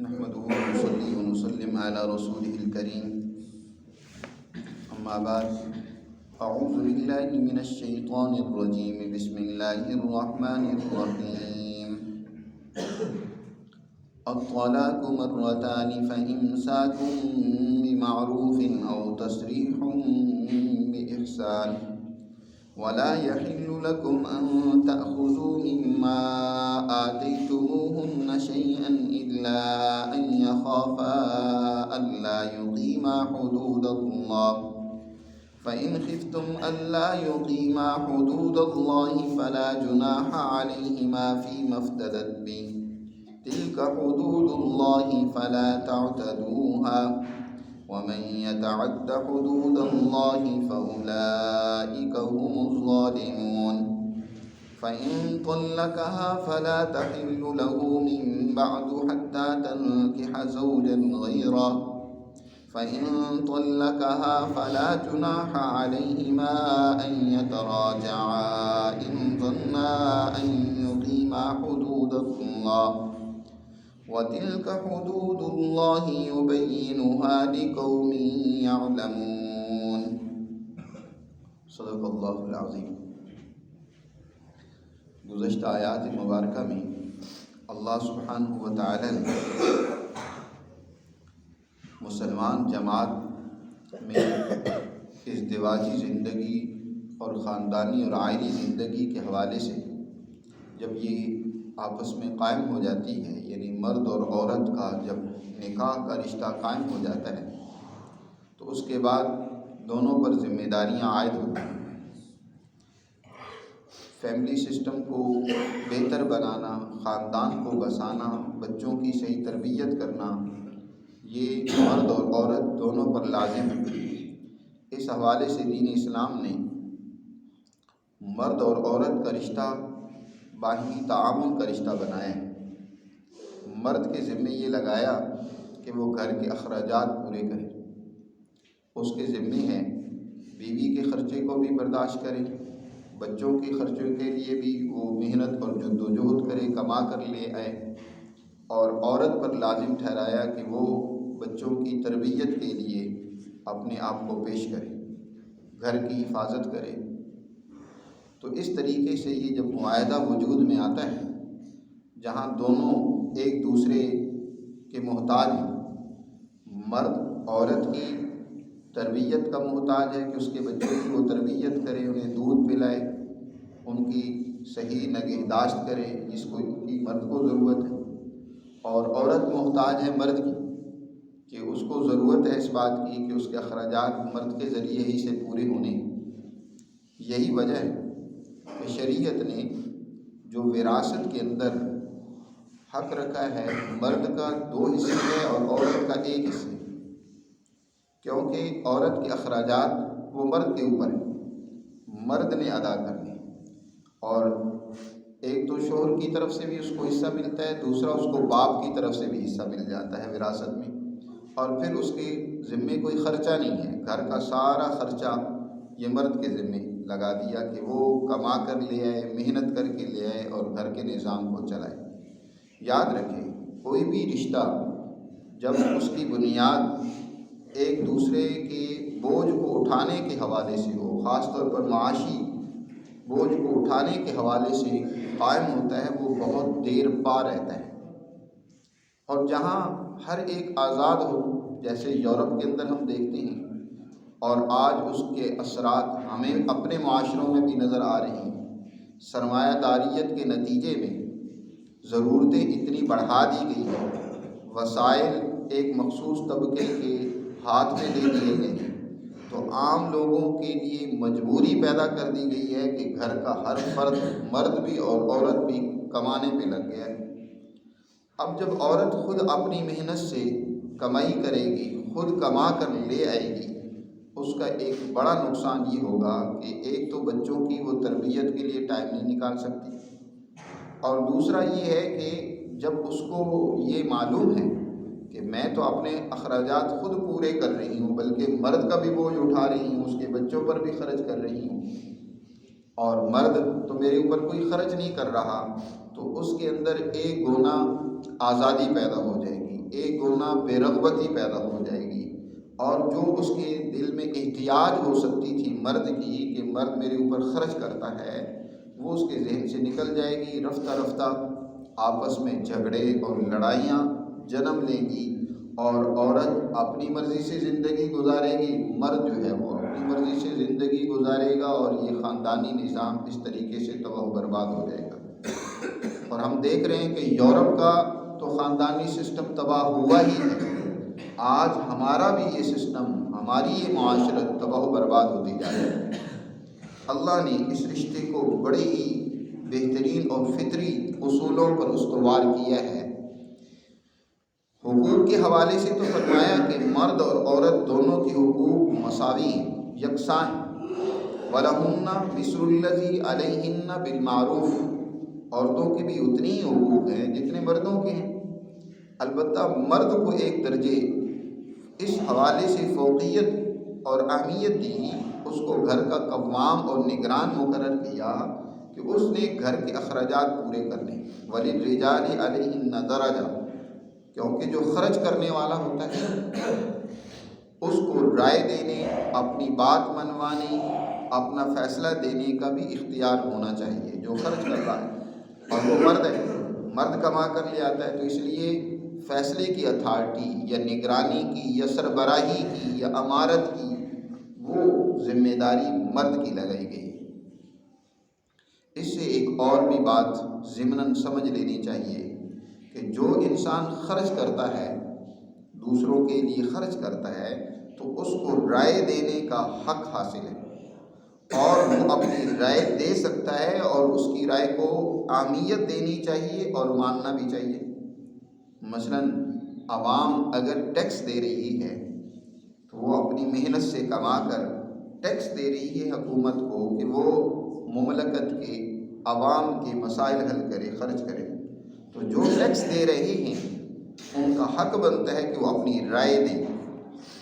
نحمده ونصلي ونسلم على رسوله الكريم أما بعد أعوذ بالله من الشيطان الرجيم بسم الله الرحمن الرحيم الطلاق مرتان فإمساك بمعروف أو تسريح بإحسان ولا يحل لكم أن تأخذوا مما آتيتموهن شيئا إلا أن يخافا ألا يقيما حدود الله فإن خفتم ألا يقيما حدود الله فلا جناح عليهما فيما افتدت به تلك حدود الله فلا تعتدوها ومن يتعد حدود الله فأولئك هم الظالمون فإن طلقها فلا تحل له من بعد حتى تنكح زوجا غيره فإن طلقها فلا جناح عليهما أن يتراجعا إن ظنا أن يقيما حدود الله وتلك حدود الله يبينها لقوم يعلمون صدق اللہ العظیم۔ گزشتہ آیات مبارکہ میں اللہ سبحانہ و تعالی نے مسلمان جماعت میں ازدواجی زندگی اور خاندانی اور عائلی زندگی کے حوالے سے جب یہ آپس میں قائم ہو جاتی ہے، یعنی مرد اور عورت کا جب نکاح کا رشتہ قائم ہو جاتا ہے تو اس کے بعد دونوں پر ذمہ داریاں عائد ہوتی ہیں۔ فیملی سسٹم کو بہتر بنانا، خاندان کو بسانا، بچوں کی صحیح تربیت کرنا، یہ مرد اور عورت دونوں پر لازم ہے۔ اس حوالے سے دین اسلام نے مرد اور عورت کا رشتہ باہمی تعاون کا رشتہ بنایا ہے۔ مرد کے ذمہ یہ لگایا کہ وہ گھر کے اخراجات پورے کرے، اس کے ذمہ ہے بیوی کے خرچے کو بھی برداشت کرے، بچوں کے خرچوں کے لیے بھی وہ محنت اور جد و جہد کرے، کما کر لے آئے، اور عورت پر لازم ٹھہرایا کہ وہ بچوں کی تربیت کے لیے اپنے آپ کو پیش کرے، گھر کی حفاظت کرے۔ تو اس طریقے سے یہ جب معاہدہ وجود میں آتا ہے جہاں دونوں ایک دوسرے کے محتاج ہیں، مرد عورت کی تربیت کا محتاج ہے کہ اس کے بچوں کی وہ تربیت کرے، انہیں دودھ پلائے، ان کی صحیح نگہداشت کرے جس کو کی مرد کو ضرورت ہے، اور عورت محتاج ہے مرد کی کہ اس کو ضرورت ہے اس بات کی کہ اس کے اخراجات مرد کے ذریعے ہی سے پورے ہونے۔ یہی وجہ ہے کہ شریعت نے جو وراثت کے اندر حق رکھا ہے مرد کا 2 حصے ہے اور عورت کا 1 حصہ ہے، کیونکہ عورت کے اخراجات وہ مرد کے اوپر ہیں، مرد نے ادا کرنے، اور ایک تو شوہر کی طرف سے بھی اس کو حصہ ملتا ہے، دوسرا اس کو باپ کی طرف سے بھی حصہ مل جاتا ہے وراثت میں، اور پھر اس کے ذمے کوئی خرچہ نہیں ہے، گھر کا سارا خرچہ یہ مرد کے ذمے لگا دیا کہ وہ کما کر لے آئے، محنت کر کے لے آئے اور گھر کے نظام کو چلائے۔ یاد رکھیں، کوئی بھی رشتہ جب اس کی بنیاد ایک دوسرے کے بوجھ کو اٹھانے کے حوالے سے ہو، خاص طور پر معاشی بوجھ کو اٹھانے کے حوالے سے قائم ہوتا ہے، وہ بہت دیر پا رہتا ہے۔ اور جہاں ہر ایک آزاد ہو، جیسے یورپ کے اندر ہم دیکھتے ہیں، اور آج اس کے اثرات ہمیں اپنے معاشروں میں بھی نظر آ رہی ہیں، سرمایہ داریت کے نتیجے میں ضرورتیں اتنی بڑھا دی گئی ہیں، وسائل ایک مخصوص طبقے کے ہاتھ میں دے دیے گئے ہیں، تو عام لوگوں کے لیے مجبوری پیدا کر دی گئی ہے کہ گھر کا ہر فرد، مرد بھی اور عورت بھی کمانے پہ لگ گیا ہے۔ اب جب عورت خود اپنی محنت سے کمائی کرے گی، خود کما کر لے آئے گی، اس کا ایک بڑا نقصان یہ ہوگا کہ ایک تو بچوں کی وہ تربیت کے لیے ٹائم نہیں نکال سکتی، اور دوسرا یہ ہے کہ جب اس کو یہ معلوم ہے کہ میں تو اپنے اخراجات خود پورے کر رہی ہوں، بلکہ مرد کا بھی بوجھ اٹھا رہی ہوں، اس کے بچوں پر بھی خرچ کر رہی ہوں، اور مرد تو میرے اوپر کوئی خرچ نہیں کر رہا، تو اس کے اندر ایک گنا آزادی پیدا ہو جائے گی، ایک گنا بے رغبتی پیدا ہو جائے گی، اور جو اس کے دل میں احتیاج ہو سکتی تھی مرد کی کہ مرد میرے اوپر خرچ کرتا ہے، وہ اس کے ذہن سے نکل جائے گی۔ رفتہ رفتہ آپس میں جھگڑے اور لڑائیاں جنم لیں گی، اور عورت اپنی مرضی سے زندگی گزارے گی، مرد جو ہے وہ اپنی مرضی سے زندگی گزارے گا، اور یہ خاندانی نظام اس طریقے سے تباہ و برباد ہو جائے گا۔ اور ہم دیکھ رہے ہیں کہ یورپ کا تو خاندانی سسٹم تباہ ہوا ہی ہے، آج ہمارا بھی یہ سسٹم، ہماری یہ معاشرت تباہ و برباد ہوتی جا رہی ہے۔ اللہ نے اس رشتے کو بڑے ہی بہترین اور فطری اصولوں پر استوار کیا ہے۔ حقوق کے حوالے سے تو فرمایا کہ مرد اور عورت دونوں کے حقوق مساوی ہیں، یکساں ہیں۔ وَلَهُنَّ مِثْلُ الَّذِي عَلَيْهِنَّ بِالْمَعْرُوفِ، عورتوں کے بھی اتنی ہی حقوق ہیں جتنے مردوں کے ہیں، البتہ مرد کو ایک درجے اس حوالے سے فوقیت اور اہمیت دی، اس کو گھر کا قوام اور نگران مقرر کیا کہ اس نے گھر کے اخراجات پورے کرنے۔ وَلِلرِّجَالِ عَلَيْهِنَّ دَرَجَةٌ، کیونکہ جو خرچ کرنے والا ہوتا ہے اس کو رائے دینے، اپنی بات منوانے، اپنا فیصلہ دینے کا بھی اختیار ہونا چاہیے۔ جو خرچ کر رہا ہے اور وہ مرد ہے، مرد کما کر لے آتا ہے، تو اس لیے فیصلے کی اتھارٹی یا نگرانی کی یا سربراہی کی یا امارت کی وہ ذمہ داری مرد کی لگائی گئی۔ اس سے ایک اور بھی بات ضمناً سمجھ لینی چاہیے کہ جو انسان خرچ کرتا ہے، دوسروں کے لیے خرچ کرتا ہے، تو اس کو رائے دینے کا حق حاصل ہے، اور وہ اپنی رائے دے سکتا ہے، اور اس کی رائے کو اہمیت دینی چاہیے اور ماننا بھی چاہیے۔ مثلاً عوام اگر ٹیکس دے رہی ہے تو وہ اپنی محنت سے کما کر ٹیکس دے رہی ہے حکومت کو کہ وہ مملکت کے عوام کے مسائل حل کرے، خرچ کرے، تو جو ٹیکس دے رہے ہیں ان کا حق بنتا ہے کہ وہ اپنی رائے دیں،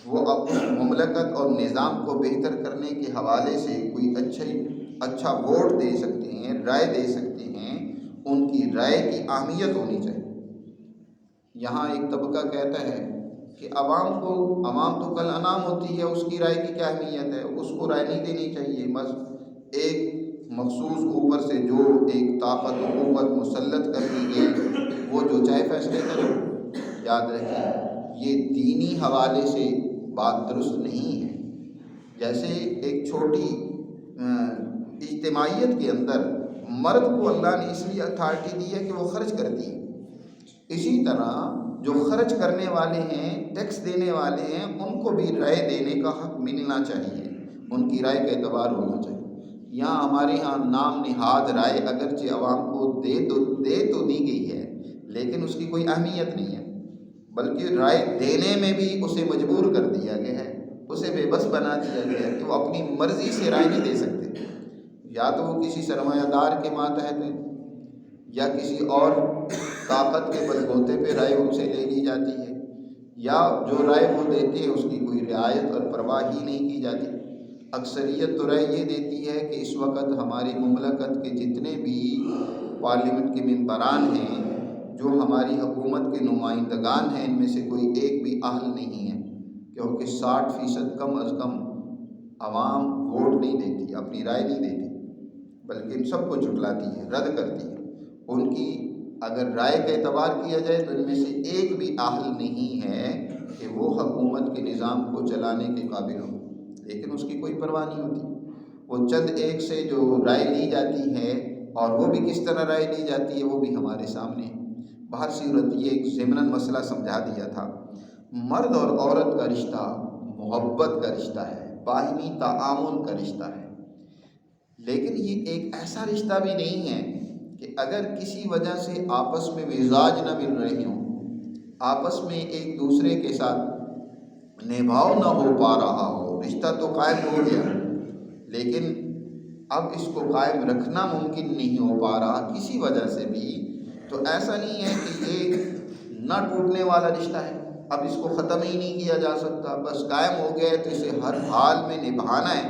وہ اپنی مملکت اور نظام کو بہتر کرنے کے حوالے سے کوئی اچھا ووٹ دے سکتے ہیں، رائے دے سکتے ہیں، ان کی رائے کی اہمیت ہونی چاہیے۔ یہاں ایک طبقہ کہتا ہے کہ عوام تو کل انعام ہوتی ہے، اس کی رائے کی کیا اہمیت ہے، اس کو رائے نہیں دینی چاہیے، بس ایک مخصوص اوپر سے جو ایک طاقت و قوت مسلط کر دی گئی وہ جو چاہے فیصلے کرے۔ یاد رکھیں یہ دینی حوالے سے بات درست نہیں ہے۔ جیسے ایک چھوٹی اجتماعیت کے اندر مرد کو اللہ نے اس لیے اتھارٹی دی ہے کہ وہ خرچ کرتی ہے، اسی طرح جو خرچ کرنے والے ہیں، ٹیکس دینے والے ہیں، ان کو بھی رائے دینے کا حق ملنا چاہیے، ان کی رائے کا اعتبار ہونا چاہیے۔ یہاں ہمارے ہاں نام نہاد رائے اگرچہ عوام کو دے تو دی گئی ہے، لیکن اس کی کوئی اہمیت نہیں ہے، بلکہ رائے دینے میں بھی اسے مجبور کر دیا گیا ہے، اسے بے بس بنا دیا گیا ہے کہ وہ اپنی مرضی سے رائے نہیں دے سکتے، یا تو وہ کسی سرمایہ دار کے ماتحت ہیں یا کسی اور طاقت کے بل بوتے پہ رائے ان سے لے لی جاتی ہے، یا جو رائے وہ دیتے ہیں اس کی کوئی رعایت اور پرواہ ہی نہیں کی جاتی۔ اکثریت تو رائے یہ دیتی ہے کہ اس وقت ہماری مملکت کے جتنے بھی پارلیمنٹ کے ممبران ہیں، جو ہماری حکومت کے نمائندگان ہیں، ان میں سے کوئی ایک بھی اہل نہیں ہے، کیونکہ 60% کم از کم عوام ووٹ نہیں دیتی، اپنی رائے نہیں دیتی، بلکہ ان سب کو جھٹلاتی ہے، رد کرتی ہے۔ ان کی اگر رائے کا اعتبار کیا جائے تو ان میں سے ایک بھی اہل نہیں ہے کہ وہ حکومت کے نظام کو چلانے کے قابل ہو، لیکن اس کی کوئی پرواہ نہیں ہوتی۔ وہ چند ایک سے جو رائے لی جاتی ہے، اور وہ بھی کس طرح رائے لی جاتی ہے وہ بھی ہمارے سامنے ہے۔ بہر صورت یہ ایک ضمناً مسئلہ سمجھا دیا تھا۔ مرد اور عورت کا رشتہ محبت کا رشتہ ہے، باہمی تعاون کا رشتہ ہے، لیکن یہ ایک ایسا رشتہ بھی نہیں ہے کہ اگر کسی وجہ سے آپس میں مزاج نہ مل رہے ہوں، آپس میں ایک دوسرے کے ساتھ نبھاؤ نہ ہو پا رہا ہو، رشتہ تو قائم ہو گیا لیکن اب اس کو قائم رکھنا ممکن نہیں ہو پا رہا کسی وجہ سے بھی، تو ایسا نہیں ہے کہ یہ نہ ٹوٹنے والا رشتہ ہے، اب اس کو ختم ہی نہیں کیا جا سکتا، بس قائم ہو گیا ہے تو اسے ہر حال میں نبھانا ہے،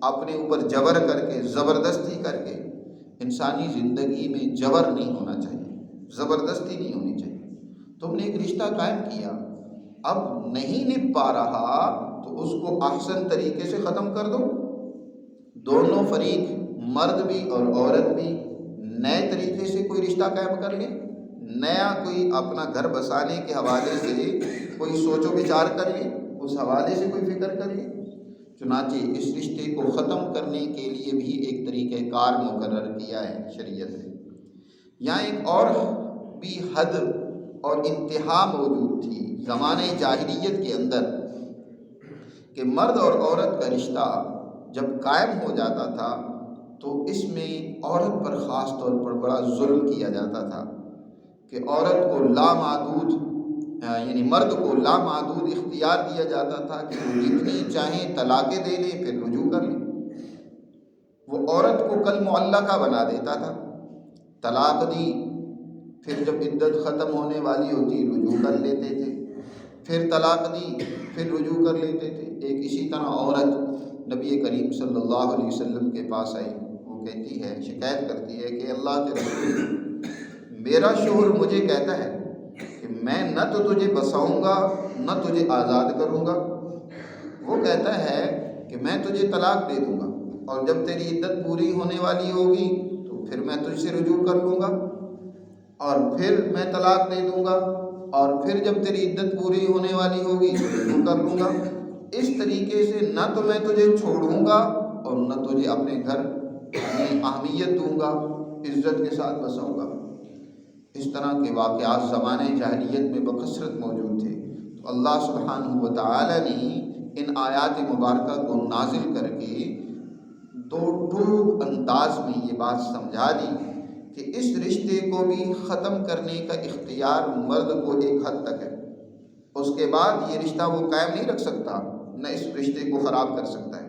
اپنے اوپر جبر کر کے، زبردستی کر کے۔ انسانی زندگی میں جبر نہیں ہونا چاہیے، زبردستی نہیں ہونی چاہیے۔ تو تم نے ایک رشتہ قائم کیا، اب نہیں نبھ پا رہا تو اس کو احسن طریقے سے ختم کر دو۔ دونوں فریق، مرد بھی اور عورت بھی، نئے طریقے سے کوئی رشتہ قائم کر لیں، نیا کوئی اپنا گھر بسانے کے حوالے سے کوئی سوچ و بچار کر لیں، اس حوالے سے کوئی فکر کر لیں۔ چنانچہ اس رشتے کو ختم کرنے کے لیے بھی ایک طریقہ کار مقرر کیا ہے شریعت نے۔ یہاں ایک اور بھی حد اور انتہا موجود تھی زمانۂ جاہلیت کے اندر، کہ مرد اور عورت کا رشتہ جب قائم ہو جاتا تھا تو اس میں عورت پر خاص طور پر بڑا ظلم کیا جاتا تھا کہ عورت کو لامحدود یعنی مرد کو لامحدود اختیار دیا جاتا تھا کہ وہ جتنی چاہیں طلاقیں دے لیں پھر رجوع کر لیں۔ وہ عورت کو کل معلقہ بنا دیتا تھا، طلاق دی، پھر جب عدت ختم ہونے والی ہوتی رجوع کر لیتے تھے، پھر طلاق دی، پھر رجوع کر لیتے تھے۔ ایک اسی طرح عورت نبی کریم صلی اللہ علیہ وسلم کے پاس آئی، وہ کہتی ہے، شکایت کرتی ہے کہ اللہ کے رسول، میرا شوہر مجھے کہتا ہے کہ میں نہ تو تجھے بساؤں گا نہ تجھے آزاد کروں گا، وہ کہتا ہے کہ میں تجھے طلاق دے دوں گا اور جب تیری عدت پوری ہونے والی ہوگی تو پھر میں تجھ سے رجوع کر لوں گا اور پھر میں طلاق دے دوں گا اور پھر جب تیری عدت پوری ہونے والی ہوگی تو رجوع کر لوں گا۔ اس طریقے سے نہ تو میں تجھے چھوڑوں گا اور نہ تجھے اپنے گھر میں اہمیت دوں گا، عزت کے ساتھ بساؤں گا۔ اس طرح کے واقعات زمانۂ جاہلیت میں بکثرت موجود تھے، تو اللہ سبحانہ و تعالی نے ان آیات مبارکہ کو نازل کر کے دو ٹوک انداز میں یہ بات سمجھا دی کہ اس رشتے کو بھی ختم کرنے کا اختیار مرد کو ایک حد تک ہے، اس کے بعد یہ رشتہ وہ قائم نہیں رکھ سکتا، نہ اس رشتے کو خراب کر سکتا ہے۔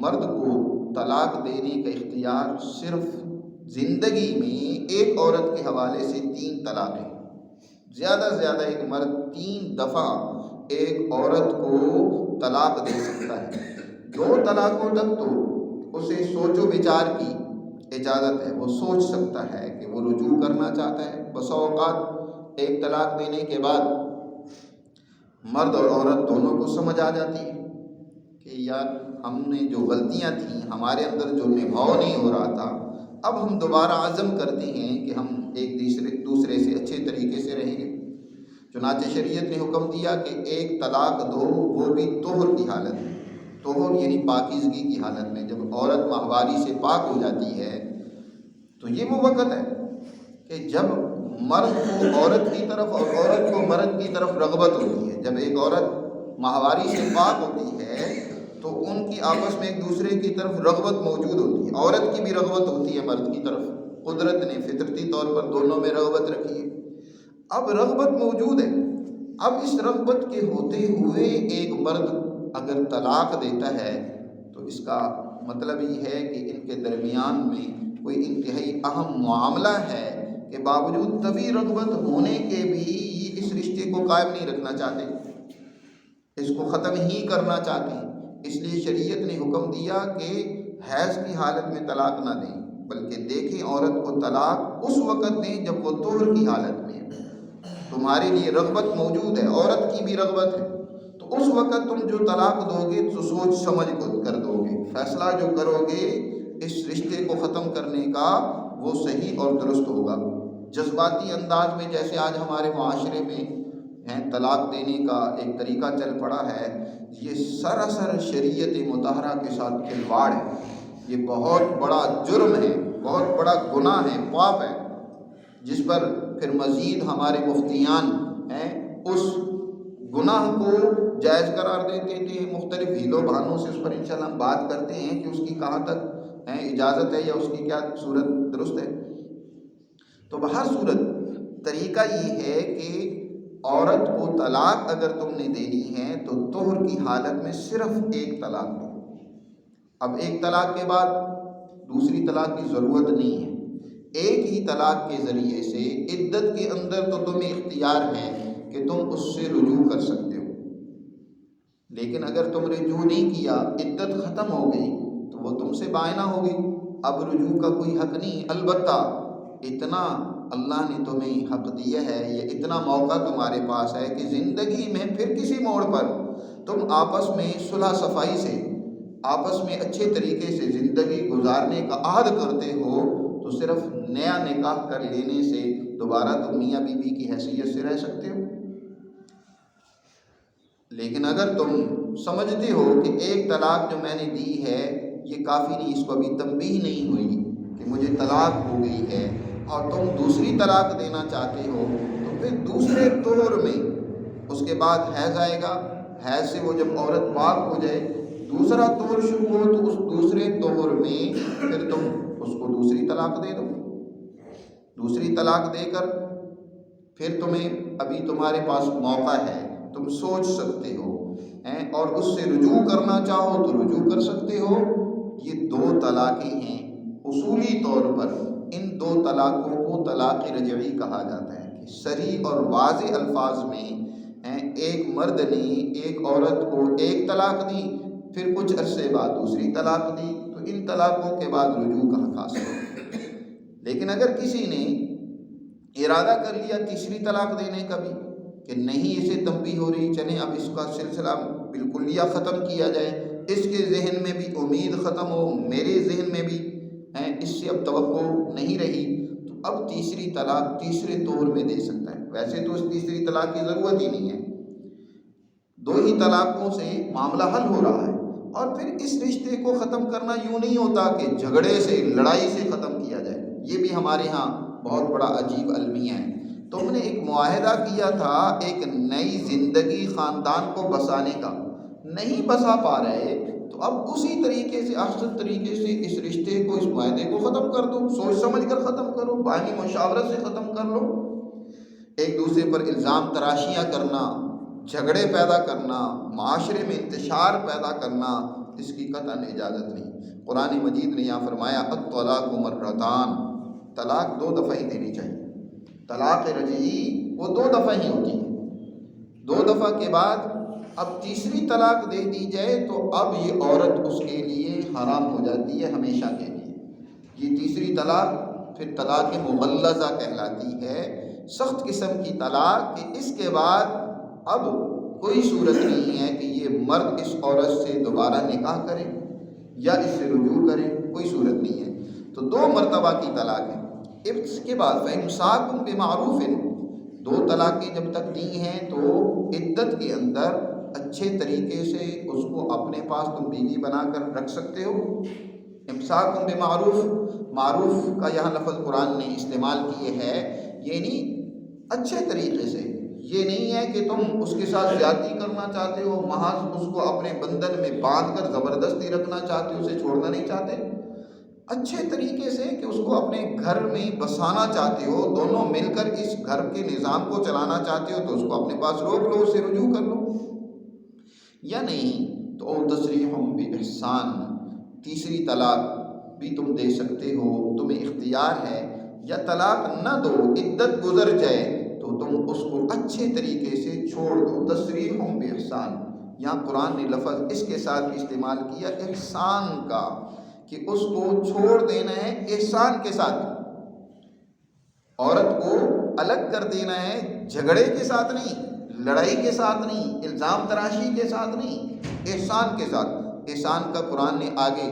مرد کو طلاق دینے کا اختیار صرف زندگی میں ایک عورت کے حوالے سے 3 طلاقیں، زیادہ سے زیادہ ایک مرد 3 دفعہ ایک عورت کو طلاق دے سکتا ہے۔ 2 طلاقوں تک تو اسے سوچ و بچار کی اجازت ہے، وہ سوچ سکتا ہے کہ وہ رجوع کرنا چاہتا ہے۔ بسا اوقات ایک طلاق دینے کے بعد مرد اور عورت دونوں کو سمجھ آ جاتی ہے کہ یار ہم نے جو غلطیاں تھیں، ہمارے اندر جو نبھاؤ نہیں ہو رہا تھا، اب ہم دوبارہ عزم کرتے ہیں کہ ہم ایک دوسرے سے اچھے طریقے سے رہیں گے۔ چنانچہ شریعت نے حکم دیا کہ ایک طلاق دو، وہ بھی طہر کی حالت میں، طہر یعنی پاکیزگی کی حالت میں۔ جب عورت ماہواری سے پاک ہو جاتی ہے تو یہ وہ وقت ہے کہ جب مرد کو عورت کی طرف اور عورت کو مرد کی طرف رغبت ہوتی ہے۔ جب ایک عورت ماہواری سے پاک ہوتی ہے تو ان کی آپس میں ایک دوسرے کی طرف رغبت موجود ہوتی ہے، عورت کی بھی رغبت ہوتی ہے مرد کی طرف، قدرت نے فطرتی طور پر دونوں میں رغبت رکھی ہے۔ اب رغبت موجود ہے، اب اس رغبت کے ہوتے ہوئے ایک مرد اگر طلاق دیتا ہے تو اس کا مطلب یہ ہے کہ ان کے درمیان میں کوئی انتہائی اہم معاملہ ہے کہ باوجود طبی رغبت ہونے کے بھی یہ اس رشتے کو قائم نہیں رکھنا چاہتے، اس کو ختم ہی کرنا چاہتے ہیں۔ اس لیے شریعت نے حکم دیا کہ حیض کی حالت میں طلاق نہ دیں، بلکہ دیکھیں عورت کو طلاق اس وقت دیں جب وہ طہر کی حالت میں ہے، تمہارے لیے رغبت موجود ہے، عورت کی بھی رغبت ہے، تو اس وقت تم جو طلاق دو گے تو سوچ سمجھ کر دو گے، فیصلہ جو کرو گے اس رشتے کو ختم کرنے کا وہ صحیح اور درست ہوگا۔ جذباتی انداز میں جیسے آج ہمارے معاشرے میں طلاق دینے کا ایک طریقہ چل پڑا ہے، یہ سراسر شریعت مطہرہ کے ساتھ کھلواڑ ہے، یہ بہت بڑا جرم ہے، بہت بڑا گناہ ہے، پاپ ہے، جس پر پھر مزید ہمارے مفتیان اس گناہ کو جائز قرار دیتے تھے، مختلف ہیل و بہانوں سے اس پر انشاءاللہ ہم بات کرتے ہیں کہ اس کی کہاں تک اجازت ہے یا اس کی کیا صورت درست ہے۔ تو بہر صورت طریقہ یہ ہے کہ عورت کو طلاق اگر تم نے دینی ہے تو طہر کی حالت میں صرف ایک طلاق دو، اب ایک طلاق کے بعد دوسری طلاق کی ضرورت نہیں ہے۔ ایک ہی طلاق کے ذریعے سے عدت کے اندر تو تمہیں اختیار ہے کہ تم اس سے رجوع کر سکتے ہو، لیکن اگر تم رجوع نہیں کیا، عدت ختم ہو گئی تو وہ تم سے بائنہ ہو گئی، اب رجوع کا کوئی حق نہیں۔ البتہ اتنا اللہ نے تمہیں حق دیا ہے، یہ اتنا موقع تمہارے پاس ہے کہ زندگی میں پھر کسی موڑ پر تم آپس میں صلح صفائی سے، آپس میں اچھے طریقے سے زندگی گزارنے کا عہد کرتے ہو تو صرف نیا نکاح کر لینے سے دوبارہ تم میاں بیوی کی حیثیت سے رہ سکتے ہو۔ لیکن اگر تم سمجھتے ہو کہ ایک طلاق جو میں نے دی ہے یہ کافی نہیں، اس کو ابھی تنبیہ نہیں ہوئی کہ مجھے طلاق ہو گئی ہے، اور تم دوسری طلاق دینا چاہتے ہو، تو پھر دوسرے طور میں اس کے بعد حیض آئے گا، حیض سے وہ جب عورت پاک ہو جائے، دوسرا طور شروع ہو تو اس دوسرے طور میں پھر تم اس کو دوسری طلاق دے دو۔ دوسری طلاق دے کر پھر تمہیں ابھی تمہارے پاس موقع ہے، تم سوچ سکتے ہو اور اس سے رجوع کرنا چاہو تو رجوع کر سکتے ہو۔ یہ دو طلاقیں ہیں، اصولی طور پر ان دو طلاقوں کو طلاق رجعی کہا جاتا ہے کہ صریح اور واضح الفاظ میں ایک مرد نے ایک عورت کو ایک طلاق دی، پھر کچھ عرصے بعد دوسری طلاق دی، تو ان طلاقوں کے بعد رجوع کا حق حاصل ہے۔ لیکن اگر کسی نے ارادہ کر لیا تیسری طلاق دینے کا بھی کہ نہیں اسے تنبیہ ہو رہی، چلیں اب اس کا سلسلہ بالکلیہ ختم کیا جائے، اس کے ذہن میں بھی امید ختم ہو، میرے ذہن میں بھی اس سے اب توقع نہیں رہی، تو اب تیسری طلاق تیسرے طور میں دے سکتا ہے۔ ویسے تو اس تیسری طلاق کی ضرورت ہی نہیں ہے، دو ہی طلاقوں سے معاملہ حل ہو رہا ہے، اور پھر اس رشتے کو ختم کرنا یوں نہیں ہوتا کہ جھگڑے سے، لڑائی سے ختم کیا جائے۔ یہ بھی ہمارے ہاں بہت بڑا عجیب المیہ ہے۔ تم نے ایک معاہدہ کیا تھا ایک نئی زندگی خاندان کو بسانے کا، نہیں بسا پا رہے تو اب اسی طریقے سے، احسن طریقے سے اس رشتے کو، اس معاہدے کو ختم کر دو، سوچ سمجھ کر ختم کرو، باہمی مشاورت سے ختم کر لو۔ ایک دوسرے پر الزام تراشیاں کرنا، جھگڑے پیدا کرنا، معاشرے میں انتشار پیدا کرنا، اس کی قطعاً اجازت نہیں۔ قرآن مجید نے یہاں فرمایا الطلاق مرتان، طلاق دو دفعہ ہی دینی چاہیے۔ طلاق رجعی وہ دو دفعہ ہی ہوتی ہے، دو دفعہ کے بعد اب تیسری طلاق دے دی جائے تو اب یہ عورت اس کے لیے حرام ہو جاتی ہے ہمیشہ کے لیے۔ یہ تیسری طلاق پھر طلاق مغلظہ کہلاتی ہے، سخت قسم کی طلاق کہ اس کے بعد اب کوئی صورت نہیں ہے کہ یہ مرد اس عورت سے دوبارہ نکاح کرے یا اس سے رجوع کرے، کوئی صورت نہیں ہے۔ تو دو مرتبہ کی طلاق ہے۔ اس کے بعد فَإِمْسَاكٌ بِمَعْرُوفٍ، دو طلاقیں جب تک دی ہیں تو عدت کے اندر اچھے طریقے سے اس کو اپنے پاس تم بیوی بنا کر رکھ سکتے ہو۔ امساک بمعروف، معروف کا یہاں لفظ قرآن نے استعمال کیے ہے، یعنی اچھے طریقے سے، یہ نہیں ہے کہ تم اس کے ساتھ زیادتی کرنا چاہتے ہو، محض اس کو اپنے بندن میں باندھ کر زبردستی رکھنا چاہتے ہو، اسے چھوڑنا نہیں چاہتے، اچھے طریقے سے کہ اس کو اپنے گھر میں بسانا چاہتے ہو، دونوں مل کر اس گھر کے نظام کو چلانا چاہتے ہو تو اس کو اپنے پاس روک لو، اس سے رجوع کر لو، یا نہیں تو تسریح باحسان، تیسری طلاق بھی تم دے سکتے ہو، تمہیں اختیار ہے، یا طلاق نہ دو، عدت گزر جائے تو تم اس کو اچھے طریقے سے چھوڑ دو، تسریح باحسان۔ یہاں قرآن نے لفظ اس کے ساتھ استعمال کیا احسان کا، کہ اس کو چھوڑ دینا ہے احسان کے ساتھ، عورت کو الگ کر دینا ہے جھگڑے کے ساتھ نہیں، لڑائی کے ساتھ نہیں، الزام تراشی کے ساتھ نہیں، احسان کے ساتھ۔ احسان کا قرآن نے آگے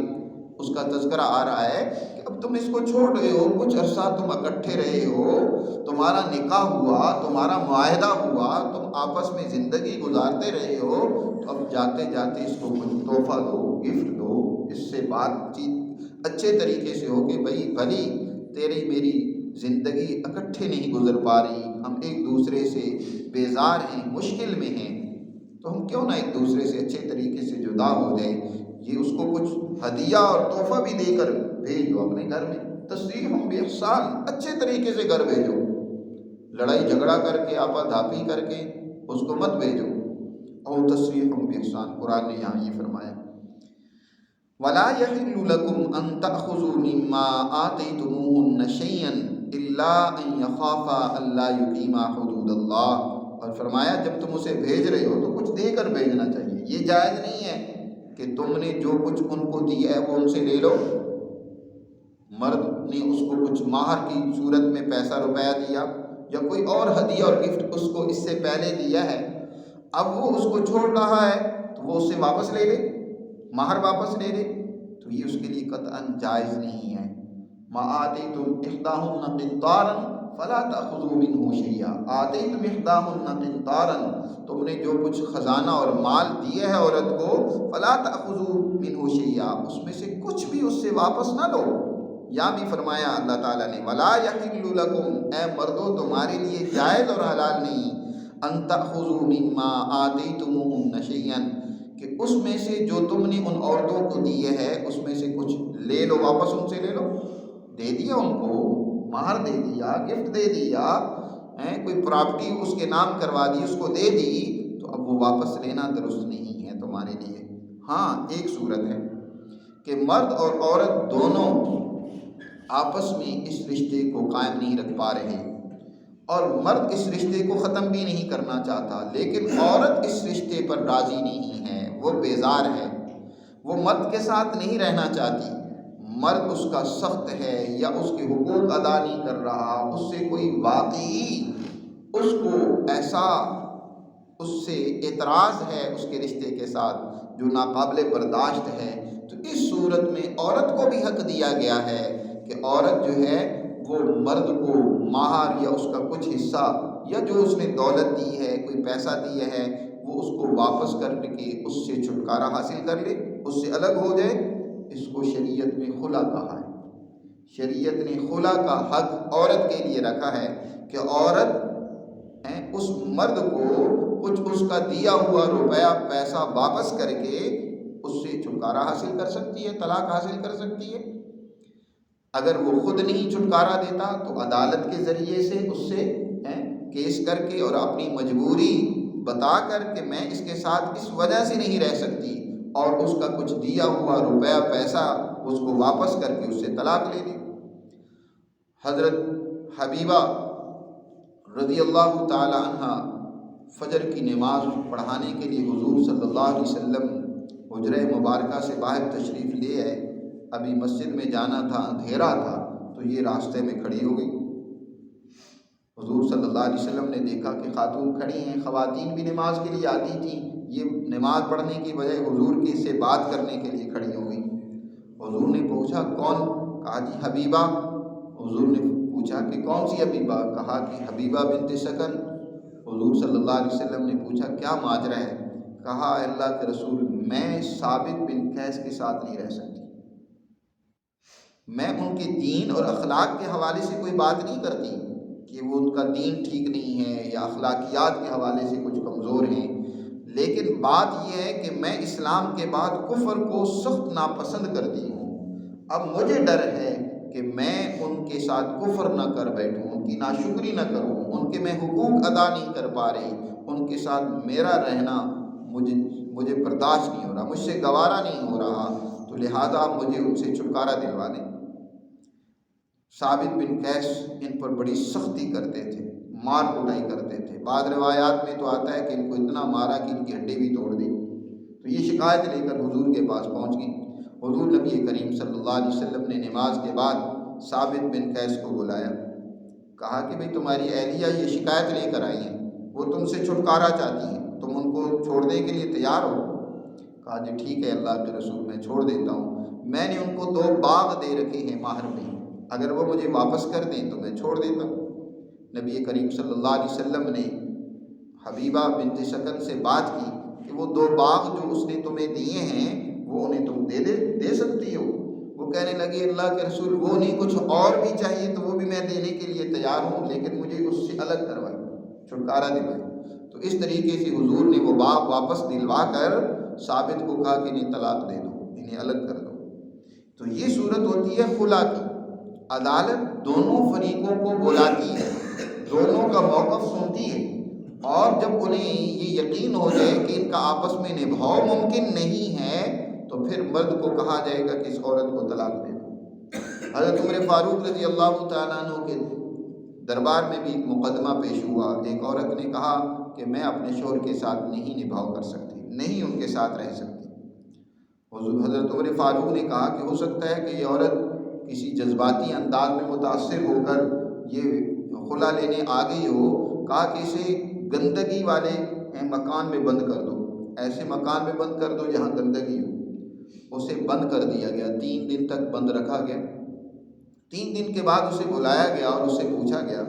اس کا تذکرہ آ رہا ہے کہ اب تم اس کو چھوڑ رہے ہو، کچھ عرصہ تم اکٹھے رہے ہو، تمہارا نکاح ہوا، تمہارا معاہدہ ہوا، تم آپس میں زندگی گزارتے رہے ہو، تو اب جاتے جاتے اس کو کچھ تحفہ دو، گفٹ دو، اس سے بات چیت اچھے طریقے سے ہو کہ بھلی تیری میری زندگی اکٹھے نہیں گزر پا رہی، ہم ایک دوسرے سے بیزار ہیں، مشکل میں ہیں، تو ہم کیوں نہ ایک دوسرے سے اچھے طریقے سے جدا ہو جائیں، یہ اس کو کچھ ہدیہ اور تحفہ بھی دے کر بھیجو اپنے گھر میں، تسریح باحسان، اچھے طریقے سے گھر بھیجو، لڑائی جھگڑا کر کے، آپا دھاپی کر کے اس کو مت بھیجو، اور تسریح باحسان، قرآن نے یہاں یہ فرمایا وَلَا يَحِلُّ لَكُمْ أَن تَأْخُذُوا مِمَّا آتَيْتُمُوهُنَّ شَيْئًا إِلَّا أَن يَخَافَا أَلَّا يُقِيمَا حُدُودَ اللَّهِ، اور فرمایا جب تم اسے بھیج رہے ہو تو کچھ دے کر بھیجنا چاہیے، یہ جائز نہیں ہے کہ تم نے جو کچھ ان کو دیا ہے وہ ان سے لے لو، مرد نے اس کو کچھ مہر کی صورت میں پیسہ روپیہ دیا یا کوئی اور ہدیہ اور گفٹ اس کو اس سے پہلے دیا ہے، اب وہ اس کو چھوڑ رہا ہے تو وہ اس سے واپس لے لے، مہر واپس لے لے، تو یہ اس کے لیے قطعاً جائز نہیں ہے۔ ما آتیتم احداہن قنطارا فلا تأخذوا منہ شیئا، آتیتم احداہن قنطارا، تم نے جو کچھ خزانہ اور مال دیے ہے عورت کو، فلا تأخذوا منہ شیئا، اس میں سے کچھ بھی اس سے واپس نہ لو۔ یا بھی فرمایا اللہ تعالیٰ نے ولا یحل لکم، اے مردو تمہارے لیے جائز اور حلال نہیں، ان تأخذوا مما آتیتموہن شیئا، کہ اس میں سے جو تم نے ان عورتوں کو دیے ہے اس میں سے کچھ لے لو، واپس ان سے لے لو۔ دے دیا ان کو، مہر دے دیا، گفٹ دے دیا، کوئی پراپرٹی اس کے نام کروا دی، اس کو دے دی، تو اب وہ واپس لینا درست نہیں ہے تمہارے لیے۔ ہاں ایک صورت ہے کہ مرد اور عورت دونوں آپس میں اس رشتے کو قائم نہیں رکھ پا رہے، اور مرد اس رشتے کو ختم بھی نہیں کرنا چاہتا، لیکن عورت اس رشتے پر راضی نہیں ہے، وہ بیزار ہے، وہ مرد کے ساتھ نہیں رہنا چاہتی، مرد اس کا سخت ہے یا اس کے حقوق ادا نہیں کر رہا، اس سے کوئی واقعی اس کو ایسا اس سے اعتراض ہے اس کے رشتے کے ساتھ جو ناقابل برداشت ہے، تو اس صورت میں عورت کو بھی حق دیا گیا ہے کہ عورت جو ہے وہ مرد کو مہر یا اس کا کچھ حصہ یا جو اس نے دولت دی ہے، کوئی پیسہ دیا ہے، وہ اس کو واپس کر کے اس سے چھٹکارا حاصل کر لے، اس سے الگ ہو جائے۔ اس کو شریعت میں خلا کہا ہے۔ شریعت نے خلا کا حق عورت کے لیے رکھا ہے کہ عورت اس مرد کو کچھ اس کا دیا ہوا روپیہ پیسہ واپس کر کے اس سے چھٹکارا حاصل کر سکتی ہے، طلاق حاصل کر سکتی ہے۔ اگر وہ خود نہیں چھٹکارا دیتا تو عدالت کے ذریعے سے اس سے کیس کر کے اور اپنی مجبوری بتا کر کہ میں اس کے ساتھ اس وجہ سے نہیں رہ سکتی، اور اس کا کچھ دیا ہوا روپیہ پیسہ اس کو واپس کر کے اس سے طلاق لے لی۔ حضرت حبیبہ رضی اللہ تعالی عنہ فجر کی نماز پڑھانے کے لیے حضور صلی اللہ علیہ وسلم حجرہ مبارکہ سے باہر تشریف لے آئے، ابھی مسجد میں جانا تھا، اندھیرا تھا، تو یہ راستے میں کھڑی ہو گئی۔ حضور صلی اللہ علیہ وسلم نے دیکھا کہ خاتون کھڑی ہیں، خواتین بھی نماز کے لیے آتی تھیں، یہ نماز پڑھنے کی بجائے حضور کی سے بات کرنے کے لیے کھڑی ہو گئی۔ حضور نے پوچھا کون؟ کہا جی حبیبہ۔ حضور نے پوچھا کہ کون سی حبیبہ؟ کہا کہ حبیبہ بنت سکن۔ حضور صلی اللہ علیہ وسلم نے پوچھا کیا ماجرا ہے؟ کہا اے اللہ کے رسول، میں ثابت بن قیس کے ساتھ نہیں رہ سکتی، میں ان کے دین اور اخلاق کے حوالے سے کوئی بات نہیں کرتی کہ وہ ان کا دین ٹھیک نہیں ہے یا اخلاقیات کے حوالے سے کچھ کمزور ہیں، لیکن بات یہ ہے کہ میں اسلام کے بعد کفر کو سخت ناپسند کرتی ہوں۔ اب مجھے ڈر ہے کہ میں ان کے ساتھ کفر نہ کر بیٹھوں، ان کی ناشکری نہ کروں، ان کے میں حقوق ادا نہیں کر پا رہی، ان کے ساتھ میرا رہنا مجھے برداشت نہیں ہو رہا، مجھ سے گوارا نہیں ہو رہا، تو لہٰذا آپ مجھے ان سے چھٹکارا دلوا دیں۔ ثابت بن قیس ان پر بڑی سختی کرتے تھے، مار کٹائی کرتے تھے، بعض روایات میں تو آتا ہے کہ ان کو اتنا مارا کہ ان کی ہڈی بھی توڑ دی۔ تو یہ شکایت لے کر حضور کے پاس پہنچ گئی۔ حضور نبی کریم صلی اللہ علیہ وسلم نے نماز کے بعد ثابت بن قیس کو بلایا، کہا کہ بھئی تمہاری اہلیہ یہ شکایت لے کر آئی ہیں، وہ تم سے چھٹکارا چاہتی ہیں، تم ان کو چھوڑنے کے لیے تیار ہو؟ کہا جی ٹھیک ہے اللہ کے رسول، میں چھوڑ دیتا ہوں، میں نے ان کو 2 باغ دے رکھے ہیں مہر میں، اگر وہ مجھے واپس کر دیں تو میں چھوڑ دیتا ہوں۔ نبی کریم صلی اللہ علیہ وسلم نے حبیبہ بنت سکن سے بات کی کہ وہ 2 باغ جو اس نے تمہیں دیے ہیں وہ انہیں تم دے سکتی ہو؟ وہ کہنے لگی اللہ کے رسول وہ نہیں، کچھ اور بھی چاہیے تو وہ بھی میں دینے کے لیے تیار ہوں، لیکن مجھے اس سے الگ کروائے، چھٹکارا دلوائے۔ تو اس طریقے سے حضور نے وہ باغ واپس دلوا کر ثابت کو کہا کہ انہیں طلاق دے دو، انہیں الگ کر دو۔ تو یہ صورت ہوتی ہے خلا کی۔ عدالت دونوں فریقوں کو بلاتی ہے، دونوں کا موقف سنتی ہے، اور جب انہیں یہ یقین ہو جائے کہ ان کا آپس میں نبھاؤ ممکن نہیں ہے تو پھر مرد کو کہا جائے گا کہ اس عورت کو طلاق دے دو۔ حضرت عمر فاروق رضی اللہ تعالیٰ عنہ کے دربار میں بھی ایک مقدمہ پیش ہوا، ایک عورت نے کہا کہ میں اپنے شوہر کے ساتھ نہیں نبھاؤ کر سکتی، نہیں ان کے ساتھ رہ سکتی۔ حضرت عمر فاروق نے کہا کہ ہو سکتا ہے کہ یہ عورت کسی جذباتی انداز میں متاثر ہو کر یہ خلا لینے آ گئی ہو، کہا کہ اسے گندگی والے مکان میں بند کر دو، ایسے مکان میں بند کر دو جہاں گندگی ہو۔ اسے بند کر دیا گیا، 3 دن تک بند رکھا گیا۔ 3 دن کے بعد اسے بلایا گیا اور اس سے پوچھا گیا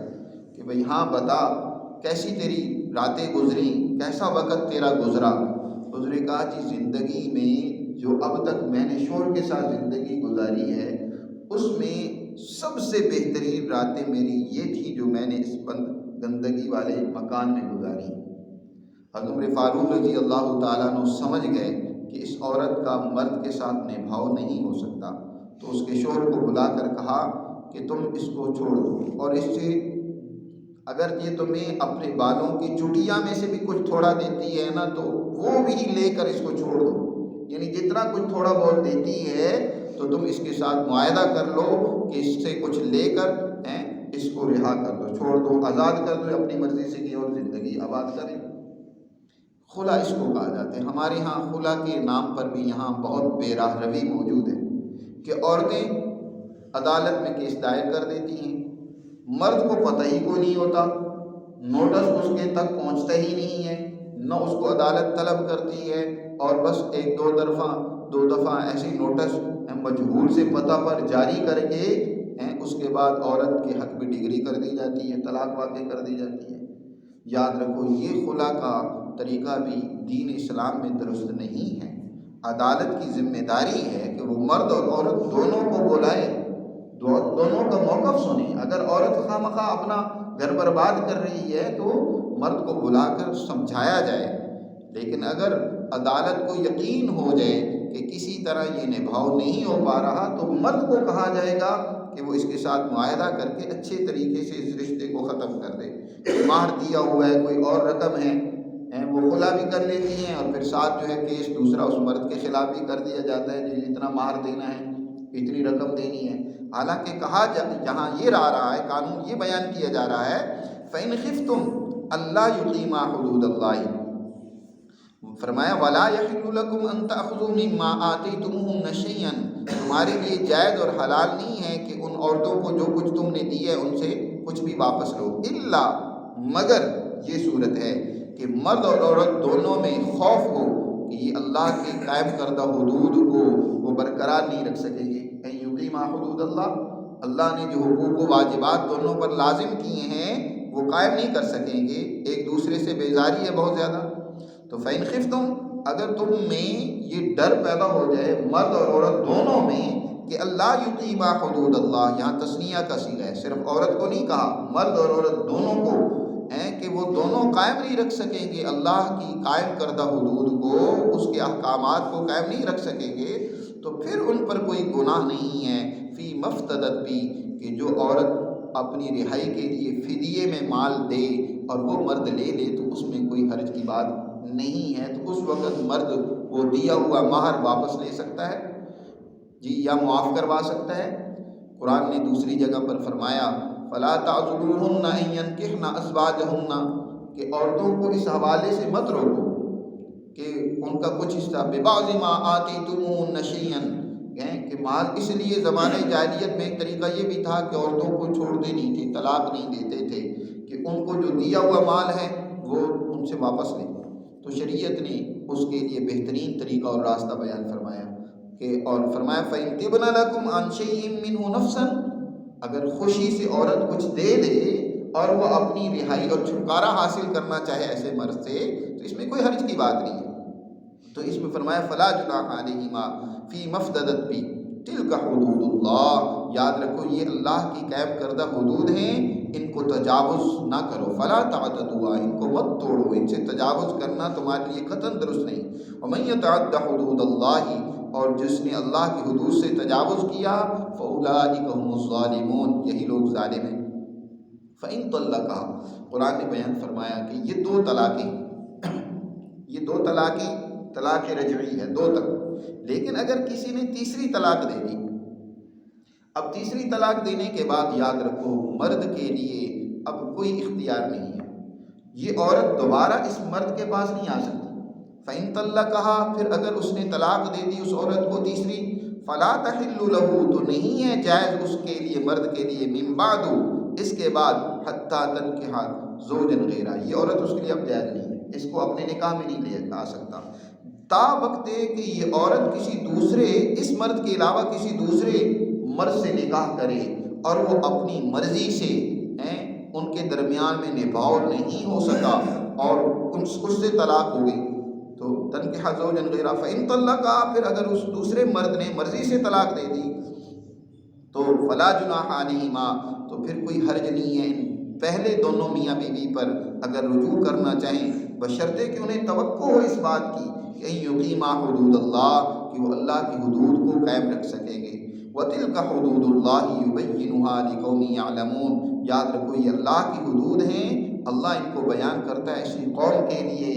کہ بھئی ہاں بتا، کیسی تیری راتیں گزری، کیسا وقت تیرا گزرا؟ اس نے کہا جی زندگی میں جو اب تک میں نے شوہر کے ساتھ زندگی گزاری ہے، اس میں سب سے بہترین راتیں میری یہ تھی جو میں نے اس بند گندگی والے مکان میں گزاری۔ حضرت عمر فاروق رضی اللہ تعالیٰ عنہ سمجھ گئے کہ اس عورت کا مرد کے ساتھ نبھاؤ نہیں ہو سکتا، تو اس کے شوہر کو بلا کر کہا کہ تم اس کو چھوڑ دو، اور اس سے اگر یہ تمہیں اپنے بالوں کی چٹیاں میں سے بھی کچھ تھوڑا دیتی ہے نا تو وہ بھی لے کر اس کو چھوڑ دو، یعنی جتنا کچھ تھوڑا بہت دیتی ہے تو تم اس کے ساتھ معاہدہ کر لو کہ اس سے کچھ لے کر اس کو رہا کر دو، چھوڑ دو، آزاد کر دو، اپنی مرضی سے کی اور زندگی آباد کریں۔ خلا اس کو کہا جاتا ہے۔ ہمارے ہاں خلا کے نام پر بھی یہاں بہت بے راہ روی موجود ہے کہ عورتیں عدالت میں کیس دائر کر دیتی ہیں، مرد کو پتہ ہی کوئی نہیں ہوتا، نوٹس اس کے تک پہنچتا ہی نہیں ہے، نہ اس کو عدالت طلب کرتی ہے، اور بس ایک دو دفعہ ایسی نوٹس مجہول سے پتہ پر جاری کر کے اس کے بعد عورت کے حق میں ڈگری کر دی جاتی ہے، طلاق واقع کر دی جاتی ہے۔ یاد رکھو یہ خلا کا طریقہ بھی دین اسلام میں درست نہیں ہے۔ عدالت کی ذمہ داری ہے کہ وہ مرد اور عورت دونوں کو بلائے، دونوں کا موقف سنیں۔ اگر عورت خواہ مخواہ اپنا گھر برباد کر رہی ہے تو مرد کو بلا کر سمجھایا جائے، لیکن اگر عدالت کو یقین ہو جائے کہ کسی طرح یہ نبھاؤ نہیں ہو پا رہا تو مرد کو کہا جائے گا کہ وہ اس کے ساتھ معاہدہ کر کے اچھے طریقے سے اس رشتے کو ختم کر دے۔ مہر دیا ہوا ہے، کوئی اور رقم ہے، وہ خلا بھی کر لیتی ہیں، اور پھر ساتھ جو ہے کیس دوسرا اس مرد کے خلاف بھی کر دیا جاتا ہے کہ اتنا مہر دینا ہے، اتنی رقم دینی ہے۔ حالانکہ کہا یہاں یہ رہا ہے، قانون یہ بیان کیا جا رہا ہے فَإِنْ خِفْتُمْ أَلَّا يُقِيمَا حُدُودَ اللَّهِ، فرمایا وَلَا يَحِلُّ لَكُمْ أَن تَأْخُذُوا مِمَّا آتَيْتُمُوهُنَّ شَيْئًا، تمہارے لیے جائز اور حلال نہیں ہے کہ ان عورتوں کو جو کچھ تم نے دی ہے ان سے کچھ بھی واپس لو، الا مگر یہ صورت ہے کہ مرد اور عورت دونوں میں خوف ہو کہ یہ اللہ کے قائم کردہ حدود کو وہ برقرار نہیں رکھ سکیں گے۔ اَن یقیما حدود اللہ، اللہ نے جو حقوق و واجبات دونوں پر لازم کیے ہیں وہ قائم نہیں کر سکیں گے، ایک دوسرے سے بیزاری ہے بہت زیادہ۔ تو فَإِنْ خِفْتُمْ، اگر تم میں یہ ڈر پیدا ہو جائے مرد اور عورت دونوں میں کہ اللہ یقیما حدود اللہ، یہاں تثنیہ کا صیغہ ہے، صرف عورت کو نہیں کہا، مرد اور عورت دونوں کو ہیں کہ وہ دونوں قائم نہیں رکھ سکیں گے اللہ کی قائم کردہ حدود کو، اس کے احکامات کو قائم نہیں رکھ سکیں گے، تو پھر ان پر کوئی گناہ نہیں ہے فی مفتدت بھی، کہ جو عورت اپنی رہائی کے لیے فدیے میں مال دے اور وہ مرد لے لے تو اس میں کوئی حرج کی بات نہیں ہے، تو اس وقت مرد وہ دیا ہوا مہر واپس لے سکتا ہے جی، یا معاف کروا سکتا ہے۔ قرآن نے دوسری جگہ پر فرمایا فَلَا تَعْضُلُوهُنَّ أَن يَنكِحْنَ أَزْوَاجَهُنَّ، کہ عورتوں کو اس حوالے سے مت روکو کہ ان کا کچھ حصہ بِبَعْضِ مَا آتَيْتُمُوهُنَّ شَيْئًا، کہ مال اس لیے زمانے جاہلیت میں ایک طریقہ یہ بھی تھا کہ عورتوں کو چھوڑتے نہیں تھے، طلاق نہیں دیتے تھے، کہ ان کو جو دیا ہوا مال ہے وہ ان سے واپس لیں، تو شریعت نے اس کے لیے بہترین طریقہ اور راستہ بیان فرمایا کہ اور فرمایا فَإِن طِبْنَ لَكُمْ عَن شَيْءٍ مِّنْهُ نَفْسًا، اگر خوشی سے عورت کچھ دے دے اور وہ اپنی رہائی اور چھٹکارا حاصل کرنا چاہے ایسے مرد سے تو اس میں کوئی حرج کی بات نہیں ہے۔ تو اس میں فرمایا فَلَا جُنَاحَ عَلَيْهِمَا فِي مَا افْتَدَتْ بِهِ تِلْكَ حُدُودُ اللَّهِ، یاد رکھو یہ اللہ کی قائم کردہ حدود ہیں، ان کو تجاوز نہ کرو، فَلَا تَعْتَدُوهَا، ان کو مت توڑو، ان سے تجاوز کرنا تمہارے لیے قطعاً درست نہیں۔ وَمَن يَتَعَدَّ حُدُودَ اللَّهِ، اور جس نے اللہ کی حدود سے تجاوز کیا فَأُولَٰئِكَ هُمُ الظَّالِمُونَ، یہی لوگ ظالم ہیں۔ فَإِن طَلَّقَهَا، قرآن نے بیان فرمایا کہ یہ دو طلاقیں طلاق رجعی ہے، 2 تک، لیکن اگر کسی نے تیسری طلاق دے دی، اب تیسری طلاق دینے کے بعد یاد رکھو مرد کے لیے اب کوئی اختیار نہیں ہے، یہ عورت دوبارہ اس مرد کے پاس نہیں آ سکتی۔ فَإِن طَلَّقَهَا، پھر اگر اس نے طلاق دے دی اس عورت کو تیسری، فلا تحل لہ تو نہیں ہے جائز اس کے لیے مرد کے لیے من بعد اس کے بعد حتی تنکح زوجا غیرہ یہ عورت اس کے لیے اب جائز نہیں ہے اس کو اپنے نکاح میں نہیں لے آ سکتا تا وقت کہ یہ عورت کسی دوسرے اس مرد کے علاوہ کسی دوسرے مرد سے نکاح کرے اور وہ اپنی مرضی سے ان کے درمیان میں نبھاؤ نہیں ہو سکا اور اس سے طلاق ہو گئی تو تنکح زوجا غیرہ فإن طلقا پھر اگر اس دوسرے مرد نے مرضی سے طلاق دے دی تو فلا جناح علیہما تو پھر کوئی حرج نہیں ہے پہلے دونوں میاں بیوی پر اگر رجوع کرنا چاہیں بشرطے کہ انہیں توقع ہو اس بات کی کہ یقیما حدود اللہ کہ وہ اللہ کی حدود کو قائم رکھ سکیں گے وَتِلْكَ حُدُودُ اللَّهِ يُبَيِّنُهَا لِقَوْمٍ يَعْلَمُونَ یاد رکھو یہ اللہ کی حدود ہیں اللہ ان کو بیان کرتا ہے ایسی قوم کے لیے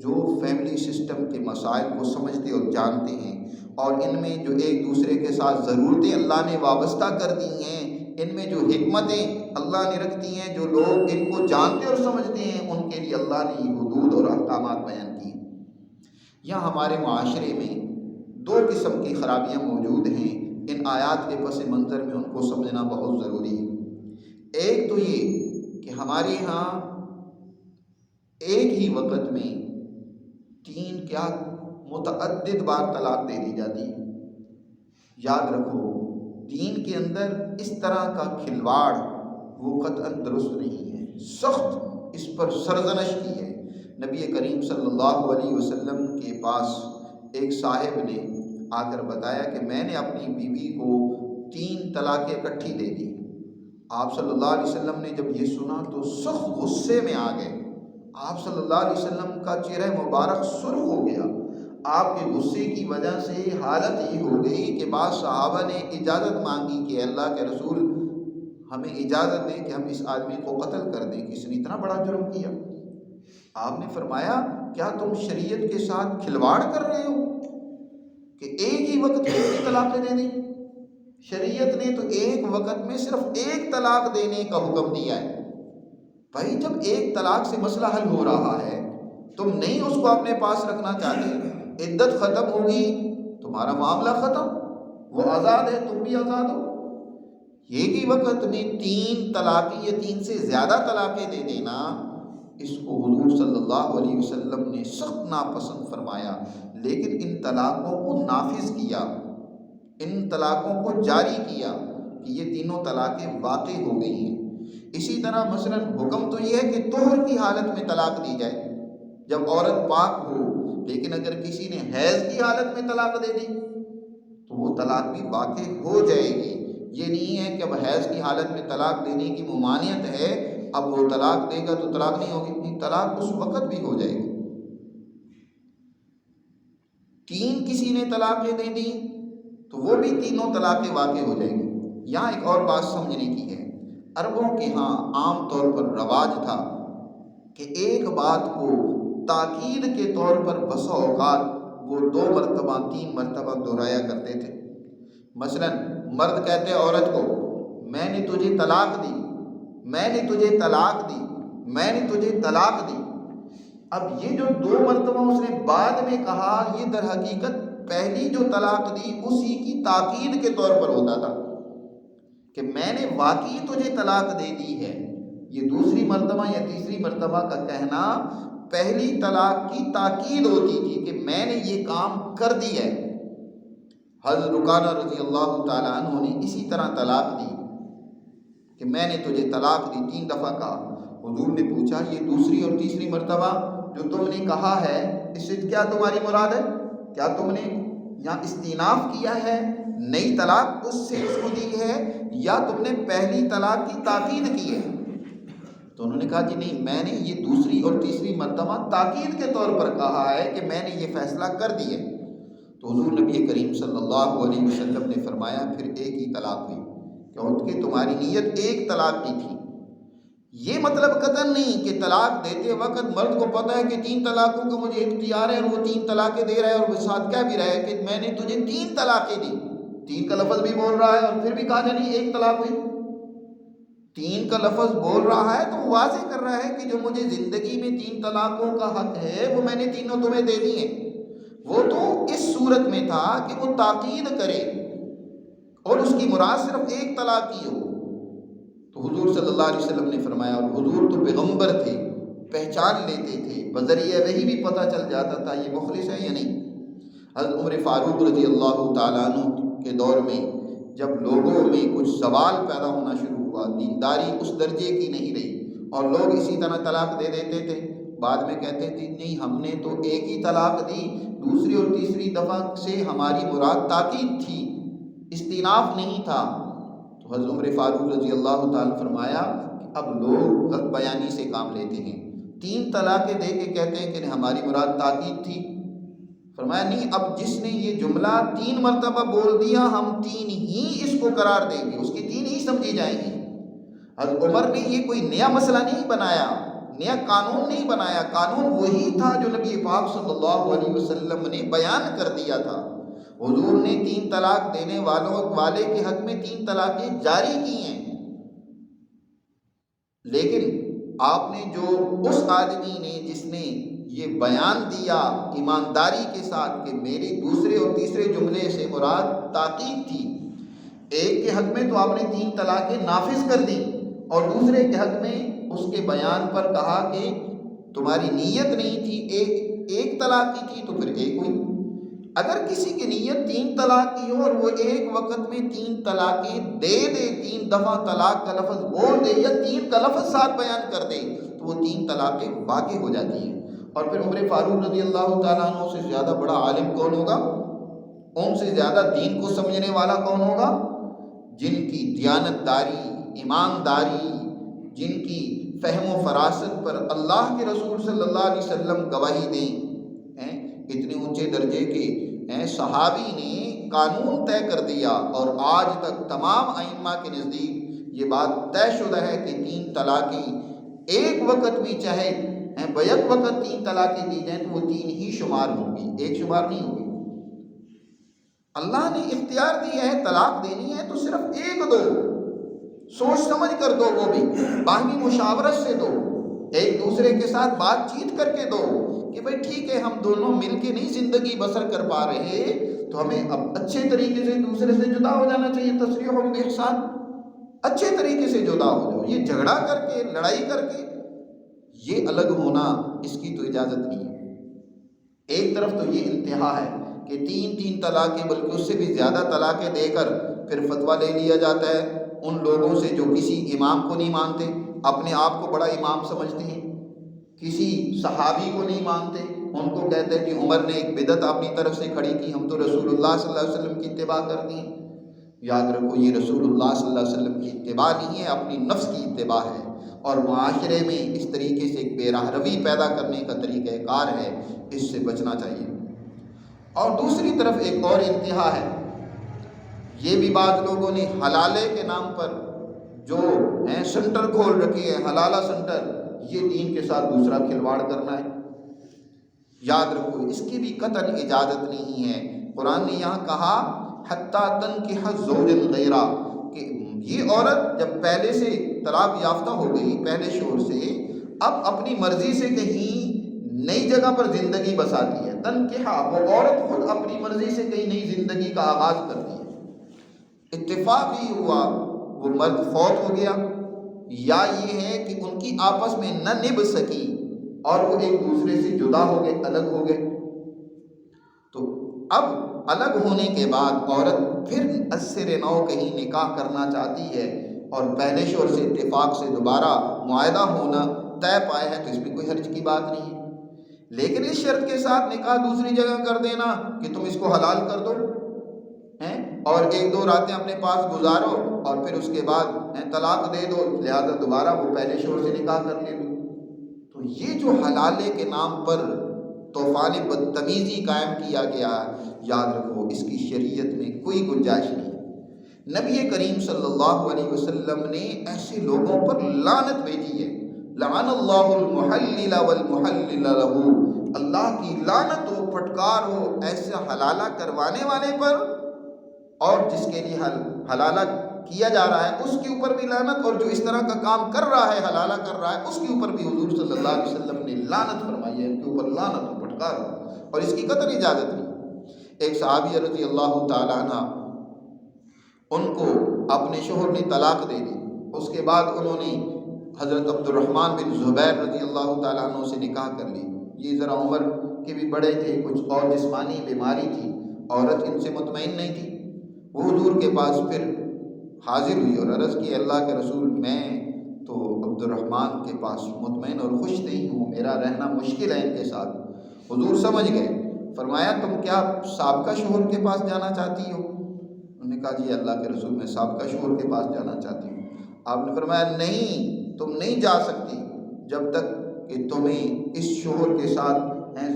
جو فیملی سسٹم کے مسائل کو سمجھتے اور جانتے ہیں اور ان میں جو ایک دوسرے کے ساتھ ضرورتیں اللہ نے وابستہ کر دی ہیں ان میں جو حکمتیں اللہ نے رکھتی ہیں جو لوگ ان کو جانتے اور سمجھتے ہیں ان کے لیے اللہ نے یہ حدود اور احکامات بیان کی یہاں ہمارے معاشرے میں دو قسم کی خرابیاں موجود ہیں ان آیات کے پس منظر میں ان کو سمجھنا بہت ضروری ہے ایک تو یہ کہ ہمارے ہاں ایک ہی وقت میں تین کیا متعدد بار طلاق دے دی جاتی ہے یاد رکھو دین کے اندر اس طرح کا کھلواڑ وہ قطعاً درست نہیں ہے سخت اس پر سرزنش کی ہے نبی کریم صلی اللہ علیہ وسلم کے پاس ایک صاحب نے آ کر بتایا کہ میں نے اپنی بیوی کو 3 طلاقیں اکٹھی دے دی آپ صلی اللہ علیہ وسلم نے جب یہ سنا تو سخت غصے میں آ گئے آپ صلی اللہ علیہ وسلم کا چہرہ مبارک سرخ ہو گیا آپ کے غصے کی وجہ سے حالت یہ ہو گئی کہ بعض صحابہ نے اجازت مانگی کہ اللہ کے رسول ہمیں اجازت دیں کہ ہم اس آدمی کو قتل کر دیں کہ اس نے اتنا بڑا جرم کیا آپ نے فرمایا کیا تم شریعت کے ساتھ کھلواڑ کر رہے ہو کہ ایک ہی وقت میں اتنی طلاقیں دے دیں شریعت نے تو ایک وقت میں صرف ایک طلاق دینے کا حکم دیا ہے بھائی جب ایک طلاق سے مسئلہ حل ہو رہا ہے تم نہیں اس کو اپنے پاس رکھنا چاہتے عدت ختم ہوگی تمہارا معاملہ ختم وہ آزاد ہے تم بھی آزاد ہو ایک ہی وقت میں 3 طلاقیں یا 3 سے زیادہ طلاقیں دے دینا اس کو حضور صلی اللہ علیہ وسلم نے سخت ناپسند فرمایا لیکن ان طلاقوں کو نافذ کیا ان طلاقوں کو جاری کیا کہ یہ تینوں طلاقیں واقع ہو گئی ہیں اسی طرح مثلا حکم تو یہ ہے کہ طہر کی حالت میں طلاق دی جائے جب عورت پاک ہو لیکن اگر کسی نے حیض کی حالت میں طلاق دے دی تو وہ طلاق بھی واقع ہو جائے گی یہ نہیں ہے کہ اب حیض کی حالت میں طلاق دینے کی ممانعت ہے اب وہ طلاق دے گا تو طلاق نہیں ہوگی نہیں طلاق اس وقت بھی ہو جائے گی 3 کسی نے طلاقیں دے دی تو وہ بھی تینوں طلاقیں واقع ہو جائیں گی یہاں ایک اور بات سمجھنے کی ہے عربوں کے ہاں عام طور پر رواج تھا کہ ایک بات کو تاکید کے طور پر بسا اوقات وہ 2 مرتبہ 3 مرتبہ دہرایا کرتے تھے مثلا مرد کہتے عورت کو میں نے تجھے طلاق دی میں نے تجھے طلاق دی میں نے تجھے طلاق دی اب یہ جو 2 مرتبہ اس نے بعد میں کہا یہ در حقیقت پہلی جو طلاق دی اسی کی تاکید کے طور پر ہوتا تھا کہ میں نے واقعی تجھے طلاق دے دی ہے یہ دوسری مرتبہ یا تیسری مرتبہ کا کہنا پہلی طلاق کی تاکید ہوتی تھی کہ میں نے یہ کام کر دیا ہے حضرت رکانہ رضی اللہ تعالیٰ عنہ نے اسی طرح طلاق دی کہ میں نے تجھے طلاق دی 3 دفعہ کہا حضور نے پوچھا یہ دوسری اور تیسری مرتبہ جو تم نے کہا ہے اس سے کیا تمہاری مراد ہے کیا تم نے یہاں استئناف کیا ہے نئی طلاق اس سے اس کو دی ہے یا تم نے پہلی طلاق کی تاکید کی ہے تو انہوں نے کہا جی نہیں میں نے یہ دوسری اور تیسری مرتبہ تاکید کے طور پر کہا ہے کہ میں نے یہ فیصلہ کر دیا تو حضور نبی کریم صلی اللہ علیہ وسلم نے فرمایا پھر ایک ہی طلاق ہوئی کہ تمہاری نیت ایک طلاق کی تھی یہ مطلب قطعاً نہیں کہ طلاق دیتے وقت مرد کو پتہ ہے کہ 3 طلاقوں کا مجھے اختیار ہے اور وہ 3 طلاقیں دے رہا ہے اور وہ ساتھ کیا بھی رہا ہے کہ میں نے تجھے 3 طلاقیں دی 3 کا لفظ بھی بول رہا ہے اور پھر بھی کہا جا نہیں ایک طلاق ہوئی 3 کا لفظ بول رہا ہے تو وہ واضح کر رہا ہے کہ جو مجھے زندگی میں 3 طلاقوں کا حق ہے وہ میں نے تینوں تمہیں دے دی ہیں وہ تو اس صورت میں تھا کہ وہ تاکید کرے اور اس کی مراد صرف ایک طلاق کی ہو، تو حضور صلی اللہ علیہ وسلم نے فرمایا، اور حضور تو پیغمبر تھے، پہچان لیتے تھے، بذریعہ وہی بھی پتہ چل جاتا تھا یہ مخلص ہے یا نہیں۔ حضرت عمر فاروق رضی اللہ تعالیٰ عنہ کے دور میں جب لوگوں میں کچھ سوال پیدا ہونا شروع ہوا، دینداری اس درجے کی نہیں رہی اور لوگ اسی طرح طلاق دے دیتے تھے، بعد میں کہتے تھے نہیں ہم نے تو ایک ہی طلاق دی، دوسری اور تیسری دفعہ سے ہماری مراد تاکید تھی، استئناف نہیں تھا۔ تو حضرت عمر فاروق رضی اللہ تعالیٰ فرمایا کہ اب لوگ غلط بیانی سے کام لیتے ہیں، 3 طلاقیں دے کے کہتے ہیں کہ ہماری مراد تاکید تھی۔ فرمایا نہیں، اب جس نے یہ جملہ 3 مرتبہ بول دیا ہم 3 ہی اس کو قرار دیں گے، اس کی 3 ہی سمجھی جائیں گی۔ حضرت عمر نے یہ کوئی نیا مسئلہ نہیں بنایا، نیا قانون نہیں بنایا، قانون وہی تھا جو نبی پاک صلی اللہ علیہ وسلم نے بیان کر دیا تھا۔ حضور نے 3 طلاق دینے والے کے حق میں 3 طلاقیں جاری کی ہیں، لیکن آپ نے جو اس آدمی نے جس نے یہ بیان دیا ایمانداری کے ساتھ کہ میری دوسرے اور تیسرے جملے سے مراد تاکید تھی، ایک کے حق میں تو آپ نے 3 طلاقیں نافذ کر دی اور دوسرے کے حق میں اس کے بیان پر کہا کہ تمہاری نیت نہیں تھی، ایک طلاق کی تھی تو پھر ایک ہوئی۔ اگر کسی کی نیت 3 طلاق کی ہو اور وہ ایک وقت میں 3 طلاقیں دے دے، 3 دفعہ طلاق کا لفظ بول دے یا 3 کا لفظ ساتھ بیان کر دے تو وہ 3 طلاقیں واقع ہو جاتی ہیں۔ اور پھر عمر فاروق رضی اللہ تعالیٰ عنہ سے زیادہ بڑا عالم کون ہوگا؟ ان سے زیادہ دین کو سمجھنے والا کون ہوگا؟ جن کی دیانتداری، ایمانداری، جن کی فہم و فراست پر اللہ کے رسول صلی اللہ علیہ وسلم گواہی دیں۔ اتنے اونچے درجے کے صحابی نے قانون طے کر دیا اور آج تک تمام ائمہ کے نزدیک یہ بات طے شدہ ہے کہ 3 طلاقیں ایک وقت بھی چاہے بیک وقت 3 طلاقیں دی جائیں تو وہ 3 ہی شمار ہوں گی، ایک شمار نہیں ہوگی۔ اللہ نے اختیار دیا ہے طلاق دینی ہے تو صرف ایک دو، سوچ سمجھ کر دو، وہ بھی باہمی مشاورت سے دو، ایک دوسرے کے ساتھ بات چیت کر کے دو کہ بھائی ٹھیک ہے ہم دونوں مل کے نہیں زندگی بسر کر پا رہے تو ہمیں اب اچھے طریقے سے دوسرے سے جدا ہو جانا چاہیے، تصریح و باحسان، اچھے طریقے سے جدا ہو جاؤ۔ یہ جھگڑا کر کے، لڑائی کر کے، یہ الگ ہونا اس کی تو اجازت نہیں ہے۔ ایک طرف تو یہ انتہا ہے کہ 3 طلاقیں بلکہ اس سے بھی زیادہ طلاقیں دے کر پھر فتویٰ لے لیا جاتا ہے ان لوگوں سے جو کسی امام کو نہیں مانتے، اپنے آپ کو بڑا امام سمجھتے ہیں، کسی صحابی کو نہیں مانتے، ان کو کہتے ہیں کہ عمر نے ایک بدعت اپنی طرف سے کھڑی کی، ہم تو رسول اللہ صلی اللہ علیہ وسلم کی اتباع کرتے ہیں۔ یاد رکھو یہ رسول اللہ صلی اللہ علیہ وسلم کی اتباع نہیں ہے، اپنی نفس کی اتباع ہے، اور معاشرے میں اس طریقے سے ایک بے راہ روی پیدا کرنے کا طریقہ کار ہے، اس سے بچنا چاہیے۔ اور دوسری طرف ایک اور انتہا ہے، یہ بھی بعض لوگوں نے حلالے کے نام پر جو سنٹر کھول رکھے ہیں، حلالہ سنٹر، یہ دین کے ساتھ دوسرا کھلواڑ کرنا ہے۔ یاد رکھو اس کی بھی قطعاً اجازت نہیں ہے۔ قرآن نے یہاں کہا حتیٰ تنکح زوجا غیرہ، کہ یہ عورت جب پہلے سے طلاق یافتہ ہو گئی پہلے شوہر سے، اب اپنی مرضی سے کہیں نئی جگہ پر زندگی بساتی ہے۔ تنکحہ، وہ عورت خود اپنی مرضی سے کہیں نئی زندگی کا آغاز کرتی ہے۔ اتفاق ہی ہوا وہ مرد فوت ہو گیا، یا یہ ہے کہ ان کی آپس میں نہ نبھ سکی اور وہ ایک دوسرے سے جدا ہو گئے، الگ ہو گئے، تو اب الگ ہونے کے بعد عورت پھر ازسر نو کہیں نکاح کرنا چاہتی ہے اور پہلے شوہر سے اتفاق سے دوبارہ معاہدہ ہونا طے پایا ہے تو اس میں کوئی حرج کی بات نہیں ہے، لیکن اس شرط کے ساتھ نکاح دوسری جگہ کر دینا کہ تم اس کو حلال کر دو اور 1-2 راتیں اپنے پاس گزارو اور پھر اس کے بعد طلاق دے دو، لہذا دوبارہ وہ پہلے شوہر سے نکاح کر لے لو، تو یہ جو حلالے کے نام پر طوفان بدتمیزی قائم کیا گیا، یاد رکھو اس کی شریعت میں کوئی گنجائش نہیں۔ نبی کریم صلی اللہ علیہ وسلم نے ایسے لوگوں پر لعنت بھیجی ہے، لعن اللہ المحلل والمحلل له، اللہ کی لعنت ہو، پھٹکار ہو ایسا حلالہ کروانے والے پر، اور جس کے لیے حلالہ کیا جا رہا ہے اس کے اوپر بھی لعنت، اور جو اس طرح کا کام کر رہا ہے حلالہ کر رہا ہے اس کے اوپر بھی حضور صلی اللہ علیہ وسلم نے لعنت فرمائی ہے، ان کے اوپر لعنت ہو، پھٹکار ہو، اور اس کی قطعی اجازت نہیں۔ ایک صحابی رضی اللہ تعالیٰ عنہ، ان کو اپنے شوہر نے طلاق دے دی، اس کے بعد انہوں نے حضرت عبد الرحمن بن زبیر رضی اللہ تعالیٰ عنہ سے نکاح کر لی۔ یہ ذرا عمر کے بھی بڑے تھے، کچھ اور جسمانی بیماری تھی، عورت ان سے مطمئن نہیں تھی۔ وہ حضور کے پاس پھر حاضر ہوئی اور عرض کی، اللہ کے رسول، میں تو عبد الرحمن کے پاس مطمئن اور خوش نہیں ہوں، میرا رہنا مشکل ہے ان کے ساتھ۔ حضور سمجھ گئے، فرمایا تم کیا سابقہ شوہر کے پاس جانا چاہتی ہو؟ انہوں نے کہا جی اللہ کے رسول، میں سابقہ شوہر کے پاس جانا چاہتی ہوں۔ آپ نے فرمایا نہیں، تم نہیں جا سکتی جب تک کہ تمہیں اس شوہر کے ساتھ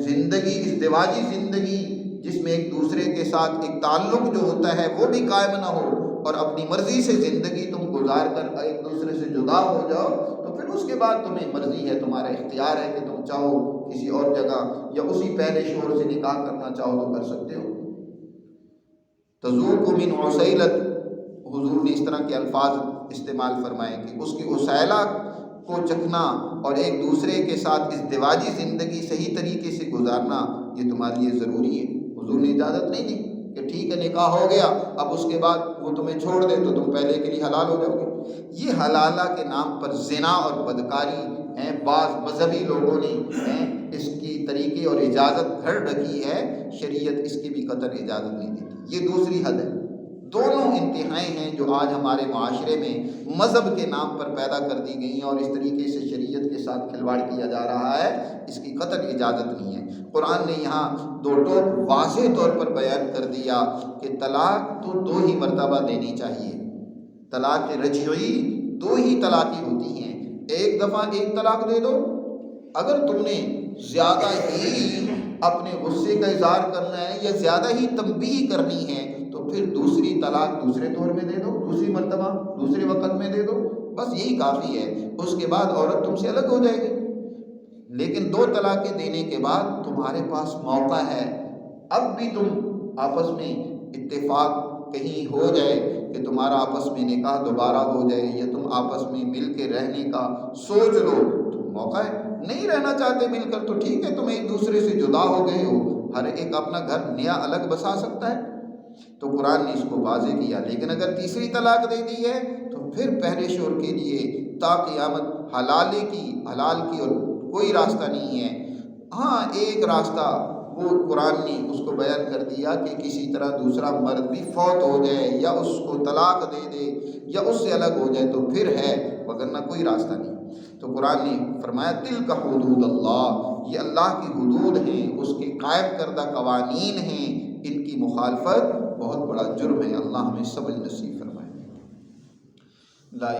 زندگی، ازدواجی زندگی جس میں ایک دوسرے کے ساتھ ایک تعلق جو ہوتا ہے وہ بھی قائم نہ ہو، اور اپنی مرضی سے زندگی تم گزار کر ایک دوسرے سے جدا ہو جاؤ، تو پھر اس کے بعد تمہیں مرضی ہے، تمہارا اختیار ہے کہ تم چاہو کسی اور جگہ یا اسی پہلے شوہر سے نکاح کرنا چاہو تو کر سکتے ہو۔ تذوق من عسیلت، حضور نے اس طرح کے الفاظ استعمال فرمائے کہ اس کی عسیلہ کو چکھنا اور ایک دوسرے کے ساتھ ازدواجی زندگی صحیح طریقے سے گزارنا یہ تمہارے لیے ضروری ہے۔ حضور نے اجازت نہیں دی کہ ٹھیک ہے نکاح ہو گیا، اب اس کے بعد وہ تمہیں چھوڑ دے تو تم پہلے کے لیے حلال ہو جاؤ گے۔ یہ حلالہ کے نام پر زنا اور بدکاری ہیں، بعض مذہبی لوگوں نے اس کی طریقے اور اجازت گھڑ رکھی ہے، شریعت اس کی بھی قطعاً اجازت نہیں دیتی۔ یہ دوسری حد ہے۔ دونوں انتہائیں ہیں جو آج ہمارے معاشرے میں مذہب کے نام پر پیدا کر دی گئی ہیں، اور اس طریقے سے شریعت کے ساتھ کھلواڑ کیا جا رہا ہے، اس کی قطعاً اجازت نہیں ہے۔ قرآن نے یہاں دو ٹوک واضح طور پر بیان کر دیا کہ طلاق تو 2 ہی مرتبہ دینی چاہیے۔ طلاق رجعی 2 ہی طلاقیں ہوتی ہیں، ایک دفعہ ایک طلاق دے دو، اگر تم نے زیادہ ہی اپنے غصے کا اظہار کرنا ہے یا زیادہ ہی تنبیہ کرنی ہے تو پھر دوسری طلاق دوسرے دور میں دے دو، دوسری مرتبہ دوسرے وقت میں دے دو، بس یہی کافی ہے۔ اس کے بعد عورت تم سے الگ ہو جائے گی۔ لیکن 2 طلاقیں دینے کے بعد تمہارے پاس موقع ہے، اب بھی تم آپس میں اتفاق کہیں ہو جائے کہ تمہارا آپس میں نکاح دوبارہ ہو جائے یا تم آپس میں مل کے رہنے کا سوچ لو تو موقع ہے۔ نہیں رہنا چاہتے مل کر تو ٹھیک ہے، تم ایک دوسرے سے جدا ہو گئے ہو، ہر ایک اپنا گھر نیا الگ بسا سکتا ہے، تو قرآن نے اس کو واضح کیا۔ لیکن اگر تیسری طلاق دے دی ہے تو پھر پہلے شوہر کے لیے تا قیامت حلال کی اور کوئی راستہ نہیں ہے۔ ہاں ایک راستہ وہ قرآن نے اس کو بیان کر دیا کہ کسی طرح دوسرا مرد بھی فوت ہو جائے یا اس کو طلاق دے دے یا اس سے الگ ہو جائے تو پھر ہے، وگرنہ کوئی راستہ نہیں۔ تو قرآن نے فرمایا تلک حدود اللہ، یہ اللہ کی حدود ہیں، اس کے قائم کردہ قوانین ہیں، ان کی مخالفت بہت بڑا جرم ہے۔ اللہ ہمیں سمجھ نصیب فرمائے۔